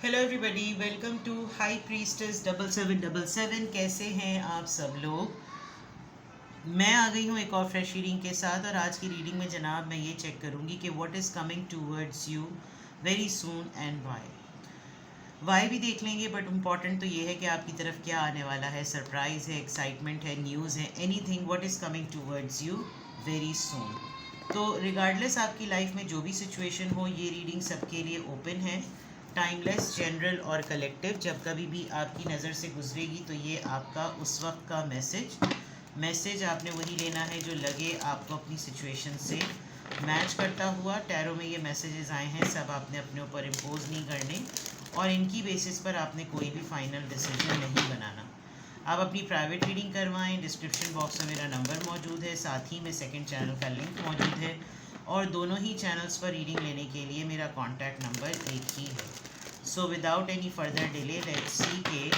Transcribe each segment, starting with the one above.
Hello everybody, welcome to high priestess 7777। कैसे हैं आप सब लोग। मैं आ गई हूँ एक और फ्रेश रीडिंग के साथ, और आज की रीडिंग में जनाब मैं ये चेक करूँगी कि what is coming towards you very soon and why भी देख लेंगे, बट इम्पॉर्टेंट तो ये है कि आपकी तरफ क्या आने वाला है। सरप्राइज़ है, एक्साइटमेंट है, न्यूज़ है, anything what is coming towards you very सून। तो रिगार्डलेस आपकी लाइफ में जो भी सिचुएशन हो, ये रीडिंग सबके लिए ओपन है। टाइमलेस, जनरल और कलेक्टिव। जब कभी भी आपकी नज़र से गुजरेगी तो ये आपका उस वक्त का मैसेज आपने वही लेना है जो लगे आपको अपनी सिचुएशन से मैच करता हुआ। टैरो में ये मैसेजेस आए हैं, सब आपने अपने ऊपर इम्पोज नहीं करने, और इनकी बेसिस पर आपने कोई भी फाइनल डिसीजन नहीं बनाना। आप अपनी प्राइवेट रीडिंग करवाएं। डिस्क्रिप्शन बॉक्स में मेरा नंबर मौजूद है, साथ ही में सेकंड चैनल का लिंक मौजूद है, और दोनों ही चैनल्स पर रीडिंग लेने के लिए मेरा कॉन्टैक्ट नंबर एक ही है। So without any further delay, let's see के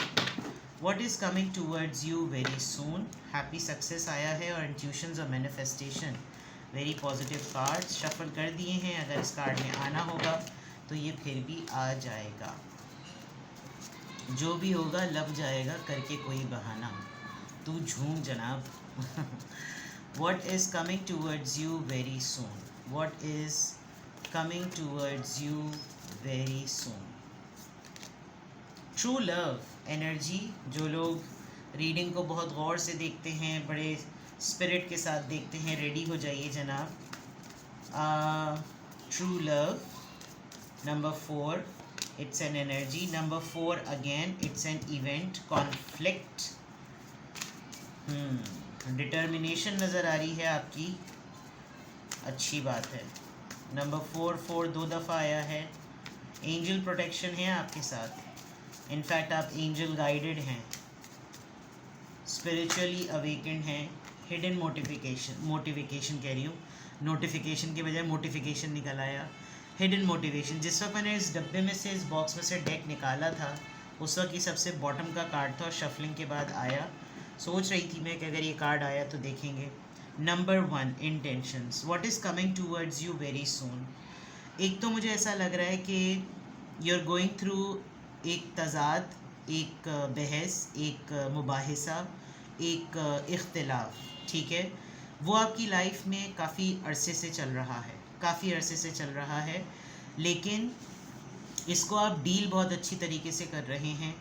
what is coming towards you very soon. Happy success आया है, और इंट्यूशंस और manifestation, very positive cards shuffle कर दिए हैं। अगर इस कार्ड में आना होगा तो ये फिर भी आ जाएगा, जो भी होगा लब जाएगा, करके कोई बहाना। तू झूम जनाब। What is coming towards you very soon? What is coming towards you very soon? True love energy. जो लोग रीडिंग को बहुत गौर से देखते हैं, बड़े स्पिरिट के साथ देखते हैं, रेडी हो जाइए जनाब। True love number 4, it's an energy. Number 4 again, it's an event. Conflict, determination नज़र आ रही है आपकी, अच्छी बात है। नंबर 4 दो दफ़ा आया है। एंजल प्रोटेक्शन है आपके साथ, इनफैक्ट आप एंजल गाइडेड हैं, स्पिरिचुअली अवेकेंड हैं। हिडन मोटिवेशन कह रही हूँ, नोटिफिकेशन के बजाय मोटिफिकेशन निकल आया। Hidden motivation. जिस वक्त मैंने इस डब्बे में से, इस बॉक्स में से डेक निकाला था, उस वक्त ये सबसे बॉटम का कार्ड था, और शफलिंग के बाद आया। सोच रही थी मैं कि अगर ये कार्ड आया तो देखेंगे। Number 1, intentions. What is coming towards you very सून। एक तो मुझे ऐसा लग रहा है कि यू आर गोइंग थ्रू एक तज़ाद, एक बहस, एक मुबाहिसा, एक इख्तिलाफ, ठीक है। वो आपकी लाइफ में काफ़ी अरसे से चल रहा है, लेकिन इसको आप डील बहुत अच्छी तरीके से कर रहे हैं,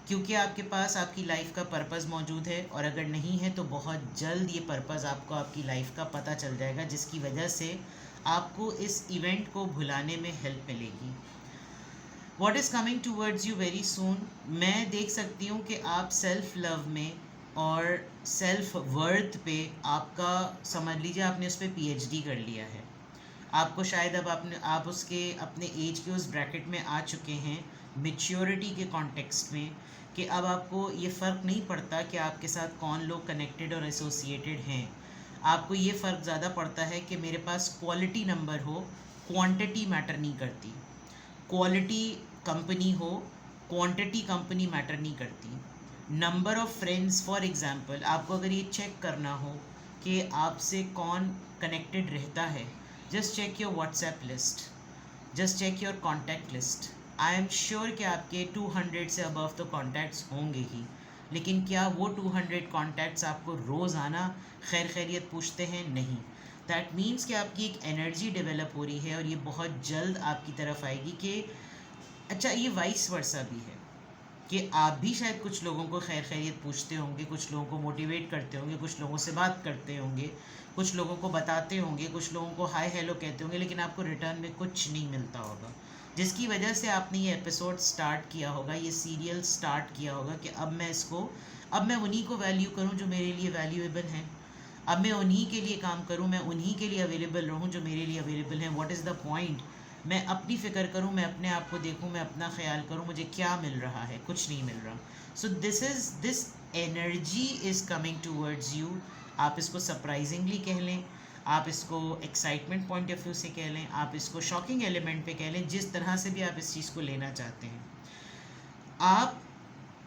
क्योंकि आपके पास आपकी लाइफ का पर्पज़ मौजूद है, और अगर नहीं है तो बहुत जल्द ये पर्पज़ आपको आपकी लाइफ का पता चल जाएगा, जिसकी वजह से आपको इस इवेंट को भुलाने में हेल्प मिलेगी। What is coming towards you very सून। मैं देख सकती हूँ कि आप सेल्फ लव में और सेल्फ वर्थ पे आपका, समझ लीजिए आपने उस पर PhD कर लिया है। आपको शायद अब आप उसके अपने एज के उस ब्रैकेट में आ चुके हैं, मेच्योरिटी के कॉन्टेक्स्ट में, कि अब आपको ये फ़र्क नहीं पड़ता कि आपके साथ कौन लोग कनेक्टेड और एसोसिएटेड हैं। आपको ये फ़र्क ज़्यादा पड़ता है कि मेरे पास क्वालिटी नंबर हो, क्वांटिटी मैटर नहीं करती। क्वालिटी कंपनी हो, क्वांटिटी कंपनी मैटर नहीं करती। Number of friends, for example, आपको अगर ये चेक करना हो कि आपसे कौन कनेक्टेड रहता है, just check your WhatsApp list, just check your contact list. I am sure कि आपके 200 से अबव तो कॉन्टैक्ट्स होंगे ही, लेकिन क्या वो 200 कॉन्टैक्ट्स आपको रोज़ाना खैरियत पूछते हैं? नहीं। दैट मीन्स कि आपकी एक एनर्जी डेवलप हो रही है, और ये बहुत जल्द आपकी तरफ आएगी कि अच्छा, ये वाइस वर्सा भी है कि आप भी शायद कुछ लोगों को खैरियत पूछते होंगे, कुछ लोगों को मोटिवेट करते होंगे, कुछ लोगों से बात करते होंगे, कुछ लोगों को बताते होंगे, कुछ लोगों को हाय हेलो कहते होंगे, लेकिन आपको रिटर्न में कुछ नहीं मिलता होगा, जिसकी वजह से आपने ये एपिसोड स्टार्ट किया होगा, ये सीरियल स्टार्ट किया होगा कि अब मैं उन्हीं को वैल्यू करूं जो मेरे लिए वैल्यूएबल हैं, अब मैं उन्हीं के लिए काम करूं, मैं उन्हीं के लिए अवेलेबल रहूं जो मेरे लिए अवेलेबल हैं। What is the point. मैं अपनी फ़िक्र करूं, मैं अपने आप को देखूं, मैं अपना ख्याल करूं, मुझे क्या मिल रहा है? कुछ नहीं मिल रहा। So this energy is coming towards you. आप इसको सरप्राइजिंगली कह लें, आप इसको एक्साइटमेंट पॉइंट ऑफ व्यू से कह लें, आप इसको शॉकिंग एलिमेंट पे कह लें, जिस तरह से भी आप इस चीज़ को लेना चाहते हैं। आप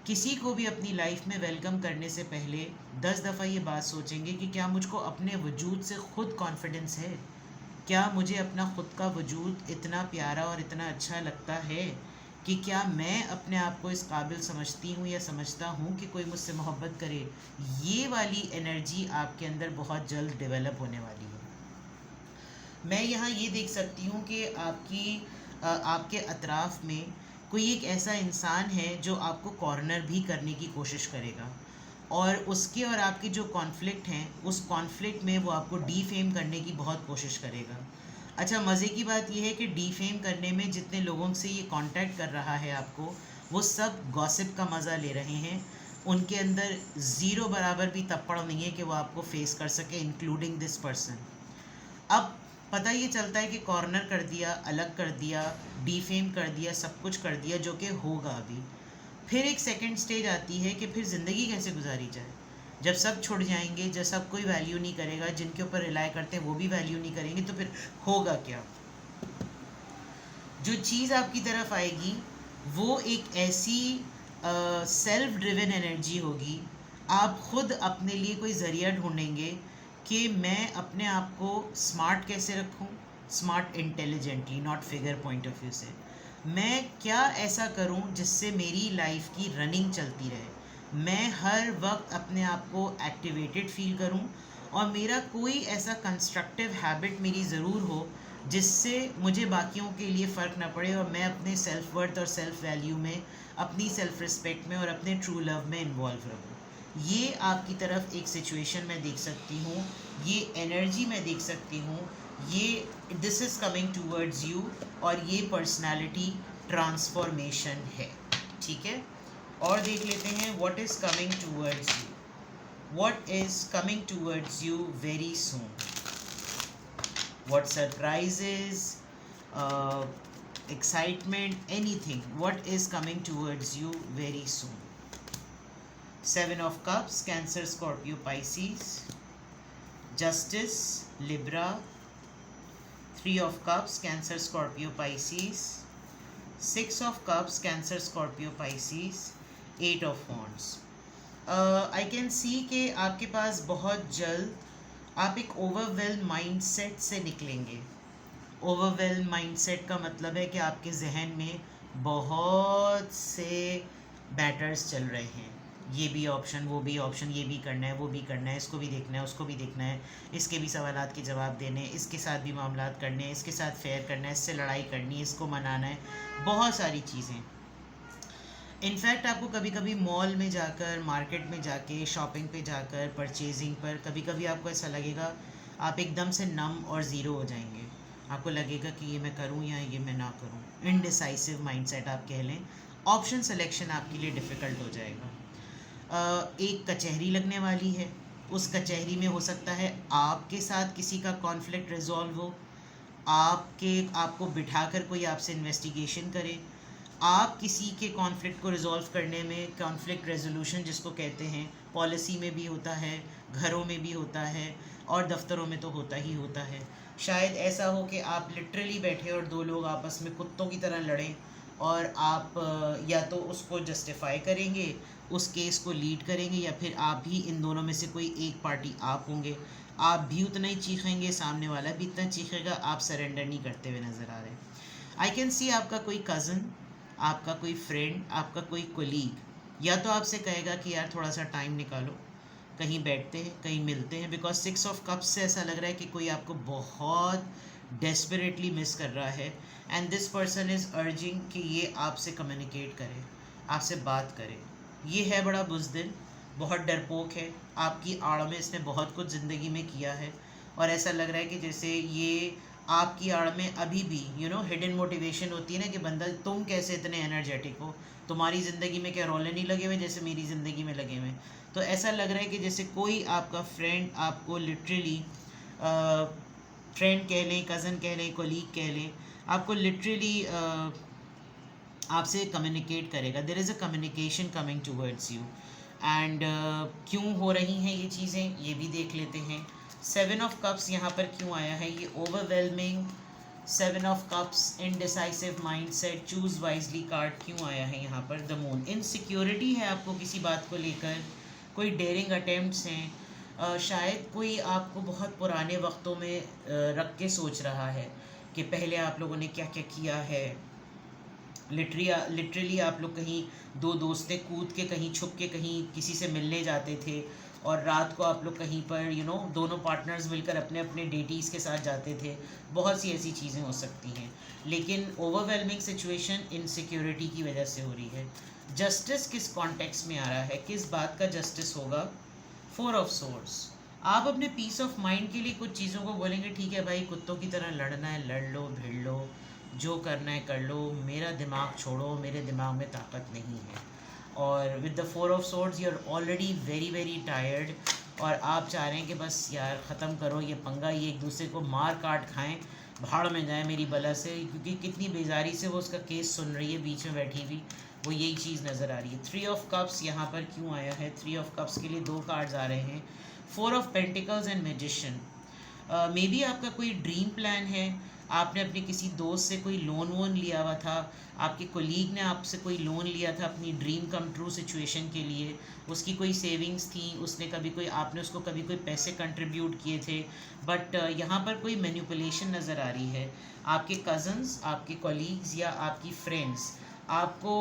किसी को भी अपनी लाइफ में वेलकम करने से पहले 10 दफ़ा ये बात सोचेंगे कि क्या मुझको अपने वजूद से ख़ुद कॉन्फिडेंस है, क्या मुझे अपना ख़ुद का वजूद इतना प्यारा और इतना अच्छा लगता है कि क्या मैं अपने आप को इस काबिल समझती हूँ या समझता हूँ कि कोई मुझसे मोहब्बत करे। ये वाली एनर्जी आपके अंदर बहुत जल्द डेवलप होने वाली है। मैं यहाँ ये देख सकती हूँ कि आपके अतराफ़ में कोई एक ऐसा इंसान है जो आपको कॉर्नर भी करने की कोशिश करेगा, और उसके और आपके जो कॉन्फ्लिक्ट हैं उस कॉन्फ्लिक्ट में वो आपको डीफेम करने की बहुत कोशिश करेगा। अच्छा, मज़े की बात यह है कि डीफेम करने में जितने लोगों से ये कांटेक्ट कर रहा है आपको, वो सब गॉसिप का मज़ा ले रहे हैं। उनके अंदर ज़ीरो बराबर भी तप्पड़ नहीं है कि वो आपको फेस कर सके, इंक्लूडिंग दिस पर्सन। अब पता ये चलता है कि कॉर्नर कर दिया, अलग कर दिया, डीफेम कर दिया, सब कुछ कर दिया, जो कि होगा अभी। फिर एक सेकंड स्टेज आती है कि फिर ज़िंदगी कैसे गुजारी जाए, जब सब छुट जाएंगे, जब सब कोई वैल्यू नहीं करेगा, जिनके ऊपर रिलाई करते हैं वो भी वैल्यू नहीं करेंगे, तो फिर होगा क्या। जो चीज़ आपकी तरफ आएगी वो एक ऐसी सेल्फ ड्रिवन एनर्जी होगी। आप खुद अपने लिए कोई ज़रिया ढूंढेंगे कि मैं अपने आप को स्मार्ट कैसे रखूं, smart intelligently, not figure point of view से। मैं क्या ऐसा करूं जिससे मेरी लाइफ की रनिंग चलती रहे, मैं हर वक्त अपने आप को एक्टिवेटेड फील करूं, और मेरा कोई ऐसा कंस्ट्रक्टिव हैबिट मेरी ज़रूर हो जिससे मुझे बाकियों के लिए फ़र्क ना पड़े, और मैं अपने सेल्फ वर्थ और सेल्फ वैल्यू में, अपनी सेल्फ रिस्पेक्ट में और अपने ट्रू लव में इन्वॉल्व रहूँ। ये आपकी तरफ एक सिचुएशन मैं देख सकती हूँ, ये एनर्जी मैं देख सकती हूँ, ये this is coming towards you, और ये पर्सनालिटी ट्रांसफॉर्मेशन है। ठीक है, और देख लेते हैं what is coming towards you, what is coming towards you very soon, what surprises, uh, excitement, anything, what is coming towards you very soon. Seven of Cups, Cancer, Scorpio, Pisces. Justice, Libra. Three of Cups, Cancer, Scorpio, Pisces. Six of Cups, Cancer, Scorpio, Pisces. Eight of Wands. I can see कि आपके पास बहुत जल्द आप एक overwhelm mindset से निकलेंगे। Overwhelm mindset का मतलब है कि आपके जहन में बहुत से बैटर्स चल रहे हैं, ये भी ऑप्शन, वो भी ऑप्शन, ये भी करना है, वो भी करना है, इसको भी देखना है, उसको भी देखना है, इसके भी सवालात के जवाब देने हैं, इसके साथ भी मामलात करने हैं, इसके साथ फेयर करना है, इससे लड़ाई करनी है, इसको मनाना है, बहुत सारी चीज़ें। इनफैक्ट आपको कभी कभी मॉल में जाकर, मार्केट में जाके, शॉपिंग पे जाकर, परचेजिंग पर कभी कभी आपको ऐसा लगेगा, आप एकदम से नम और ज़ीरो हो जाएंगे। आपको लगेगा कि ये मैं करूँ या ये मैं ना करूँ। इनडिसाइसिव माइंडसेट आप कह लें। ऑप्शन सिलेक्शन आपके लिए डिफ़िकल्ट हो जाएगा। एक कचहरी लगने वाली है, उस कचहरी में हो सकता है आपके साथ किसी का कॉन्फ्लिक्ट रिजॉल्व हो, आपको बिठाकर कोई आपसे इन्वेस्टिगेशन करे, आप किसी के कॉन्फ्लिक्ट को रिजॉल्व करने में, कॉन्फ्लिक्ट रेजोल्यूशन जिसको कहते हैं, पॉलिसी में भी होता है, घरों में भी होता है, और दफ्तरों में तो होता ही होता है। शायद ऐसा हो कि आप लिटरली बैठे और दो लोग आपस में कुत्तों की तरह लड़ें, और आप या तो उसको जस्टिफाई करेंगे, उस केस को लीड करेंगे, या फिर आप भी इन दोनों में से कोई एक पार्टी आप होंगे। आप भी उतना ही चीखेंगे, सामने वाला भी इतना चीखेगा, आप सरेंडर नहीं करते हुए नज़र आ रहे। आई कैन सी आपका कोई कज़न, आपका कोई फ्रेंड, आपका कोई कोलीग या तो आपसे कहेगा कि यार थोड़ा सा टाइम निकालो, कहीं बैठते हैं, कहीं मिलते हैं, बिकॉज 6 ऑफ कप्स से ऐसा लग रहा है कि कोई आपको बहुत डेस्परेटली मिस कर रहा है, and this person is urging कि ये आपसे कम्युनिकेट करे, आपसे बात करे। ये है बड़ा बुज़दिल, बहुत डरपोक है, आपकी आड़ में इसने बहुत कुछ ज़िंदगी में किया है, और ऐसा लग रहा है कि जैसे ये आपकी आड़ में अभी भी हिडन मोटिवेशन होती है ना, कि बंदा तुम कैसे इतने एनर्जेटिक हो, तुम्हारी ज़िंदगी में क्या रोले नहीं लगे हुए जैसे मेरी ज़िंदगी में लगे हुए। तो ऐसा लग रहा है कि जैसे कोई आपका फ्रेंड आपको लिटरली, फ्रेंड कह लें, कज़न कह लें, कोलीग कह लें, आपको लिटरली आपसे कम्युनिकेट करेगा। There is a communication coming towards you, and क्यों हो रही हैं ये चीज़ें, ये भी देख लेते हैं। 7 ऑफ कप्स यहाँ पर क्यों आया है, ये overwhelming 7 of cups, indecisive mindset, choose wisely card क्यों आया है यहाँ पर। द मून, इनसिक्योरिटी है आपको किसी बात को लेकर, कोई डेयरिंग अटेम्प्ट्स हैं, शायद कोई आपको बहुत पुराने वक्तों में रख के सोच रहा है कि पहले आप लोगों ने क्या क्या किया है, लिटरली आप लोग कहीं दो दोस्तें कूद के कहीं छुप के कहीं किसी से मिलने जाते थे, और रात को आप लोग कहीं पर दोनों पार्टनर्स मिलकर अपने अपने डेटीज़ के साथ जाते थे। बहुत सी ऐसी चीज़ें हो सकती हैं, लेकिन ओवरवेलमिंग सिचुएशन इनसिक्योरिटी की वजह से हो रही है। जस्टिस किस कॉन्टेक्स्ट में आ रहा है, किस बात का जस्टिस होगा? 4 ऑफ सोर्ड्स। आप अपने पीस ऑफ माइंड के लिए कुछ चीज़ों को बोलेंगे, ठीक है भाई, कुत्तों की तरह लड़ना है लड़ लो, भिड़ लो, जो करना है कर लो, मेरा दिमाग छोड़ो, मेरे दिमाग में ताकत नहीं है। और with the 4 of swords you are already very very tired, और आप चाह रहे हैं कि बस यार ख़त्म करो ये पंगा, ये एक दूसरे को मार काट खाएं, भाड़ में जाए मेरी बला से, क्योंकि कितनी बेजारी से वो उसका केस सुन रही है बीच में बैठी हुई, वो यही चीज़ नज़र आ रही है। 3 ऑफ कप्स यहाँ पर क्यों आया है? 3 ऑफ कप्स के लिए 2 कार्ड्स आ रहे हैं, 4 of pentacles and magician. May be आपका कोई ड्रीम प्लान है, आपने अपने किसी दोस्त से कोई लोन वोन लिया हुआ था, आपके कोलीग ने आपसे कोई लोन लिया था अपनी ड्रीम कम ट्रू सिचुएशन के लिए, उसकी कोई सेविंग्स थी, उसने कभी कोई आपने उसको कभी कोई पैसे कंट्रीब्यूट किए थे, बट यहाँ पर कोई मैनिपुलेशन नज़र आ रही है। आपके कज़न्स, आपके कोलीग्स या आपकी फ्रेंड्स आपको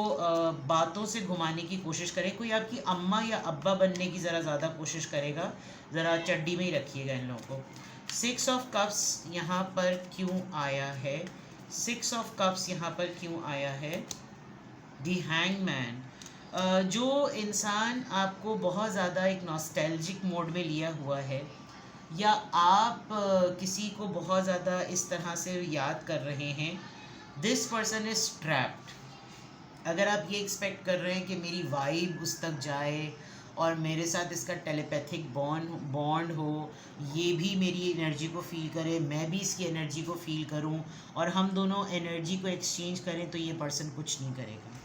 बातों से घुमाने की कोशिश करें, कोई आपकी अम्मा या अब्बा बनने की ज़रा ज़्यादा कोशिश करेगा, ज़रा चड्डी में ही रखिएगा इन लोगों को। 6 ऑफ कप्स यहाँ पर क्यों आया है? 6 ऑफ कप्स यहाँ पर क्यों आया है? The hangman. जो इंसान आपको बहुत ज़्यादा एक नॉस्टैल्जिक मोड में लिया हुआ है, या आप किसी को बहुत ज़्यादा इस तरह से याद कर रहे हैं, दिस पर्सन इज़ ट्रैप्ड। अगर आप ये एक्सपेक्ट कर रहे हैं कि मेरी वाइब उस तक जाए और मेरे साथ इसका टेलीपैथिक बॉन्ड हो, ये भी मेरी एनर्जी को फील करे, मैं भी इसकी एनर्जी को फील करूं, और हम दोनों एनर्जी को एक्सचेंज करें, तो ये पर्सन कुछ नहीं करेगा।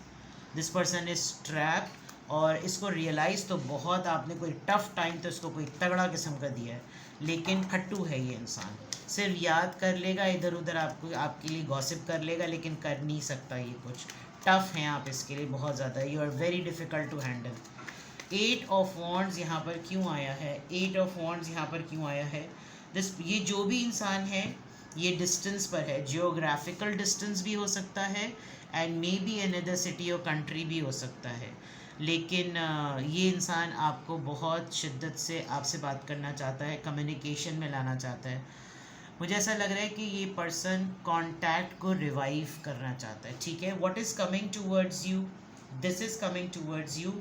दिस पर्सन इज़ ट्रैप, और इसको रियलाइज़ तो बहुत आपने कोई टफ़ टाइम तो इसको कोई तगड़ा किस्म का दिया है, लेकिन खट्टू है ये इंसान। सिर्फ याद कर लेगा, इधर उधर आपको आपके लिए गॉसिप कर लेगा, लेकिन कर नहीं सकता ये कुछ। टफ़ हैं आप इसके लिए बहुत ज़्यादा, you are very difficult to handle. 8 of wands यहाँ पर क्यों आया है? 8 ऑफ वॉन्ड्स यहाँ पर क्यों आया है? ये जो भी इंसान है ये डिस्टेंस पर है, जियोग्राफिकल डिस्टेंस भी हो सकता है, and may be another city और कंट्री भी हो सकता है, लेकिन ये इंसान आपको बहुत शिद्दत से आपसे बात करना चाहता है, कम्युनिकेशन में लाना चाहता है। मुझे ऐसा लग रहा है कि ये पर्सन कांटेक्ट को रिवाइव करना चाहता है, ठीक है। What is coming towards you? This is coming towards you.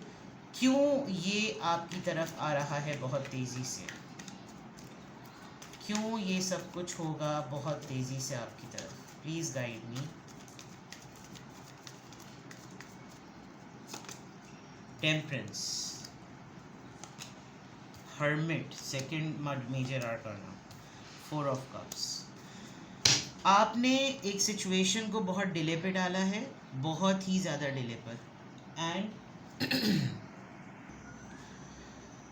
क्यों ये आपकी तरफ आ रहा है बहुत तेज़ी से? क्यों ये सब कुछ होगा बहुत तेज़ी से आपकी तरफ? Please guide me. Temperance, hermit, second major arcana, 4 of cups. आपने एक सिचुएशन को बहुत डिले पे डाला है, बहुत ही ज़्यादा डिले पर, एंड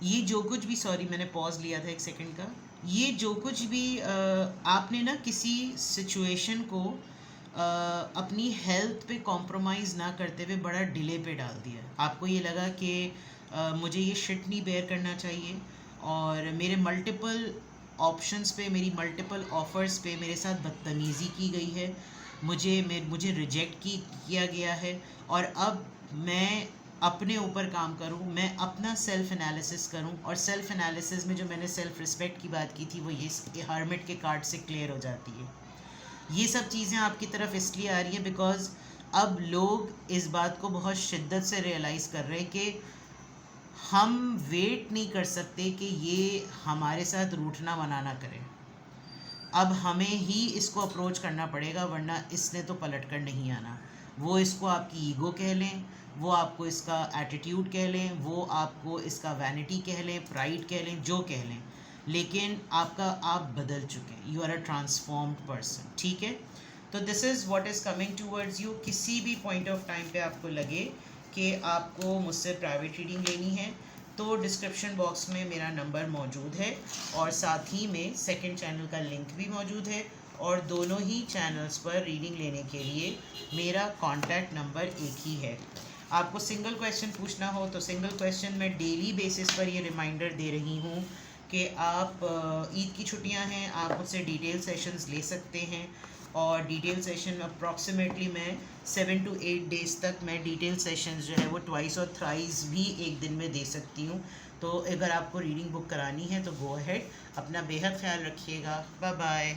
ये जो कुछ भी, सॉरी मैंने पॉज लिया था 1 सेकंड का, ये जो कुछ भी आपने ना किसी सिचुएशन को अपनी हेल्थ पे कॉम्प्रोमाइज़ ना करते हुए बड़ा डिले पे डाल दिया। आपको ये लगा कि मुझे ये शिट नहीं बेयर करना चाहिए, और मेरे मल्टीपल ऑप्शंस पे, मेरी मल्टीपल ऑफ़र्स पे मेरे साथ बदतमीज़ी की गई है, मुझे रिजेक्ट किया गया है, और अब मैं अपने ऊपर काम करूं, मैं अपना सेल्फ एनालिसिस करूं, और सेल्फ एनालिसिस में जो मैंने सेल्फ रिस्पेक्ट की बात की थी वो ये हर्मिट के कार्ड से क्लियर हो जाती है। ये सब चीज़ें आपकी तरफ इसलिए आ रही हैं बिकॉज़ अब लोग इस बात को बहुत शिद्दत से रियलाइज़ कर रहे हैं कि हम वेट नहीं कर सकते कि ये हमारे साथ रूठना मनाना करें, अब हमें ही इसको अप्रोच करना पड़ेगा, वरना इसने तो पलट कर नहीं आना। वो इसको आपकी ईगो कह लें, वो आपको इसका एटीट्यूड कह लें, वो आपको इसका वैनिटी कह लें, प्राइड कह लें, जो कह लें, लेकिन आप बदल चुके हैं, you are a transformed person, ठीक है। तो this is what is coming towards you. किसी भी पॉइंट ऑफ टाइम पे आपको लगे कि आपको मुझसे प्राइवेट रीडिंग लेनी है, तो डिस्क्रिप्शन बॉक्स में मेरा नंबर मौजूद है, और साथ ही में सेकंड चैनल का लिंक भी मौजूद है, और दोनों ही चैनल्स पर रीडिंग लेने के लिए मेरा कॉन्टैक्ट नंबर एक ही है। आपको सिंगल क्वेश्चन पूछना हो तो सिंगल क्वेश्चन मैं डेली बेसिस पर ये रिमाइंडर दे रही हूँ कि आप ईद की छुट्टियाँ हैं, आप मुझसे डिटेल सेशंस ले सकते हैं, और डिटेल सेशन अप्रॉक्सीमेटली मैं 7 to 8 डेज़ तक मैं डिटेल सेशंस जो है वो ट्वाइस और थ्राइस भी एक दिन में दे सकती हूँ। तो अगर आपको रीडिंग बुक करानी है तो गो अहेड। अपना बेहद ख्याल रखिएगा। Bye bye.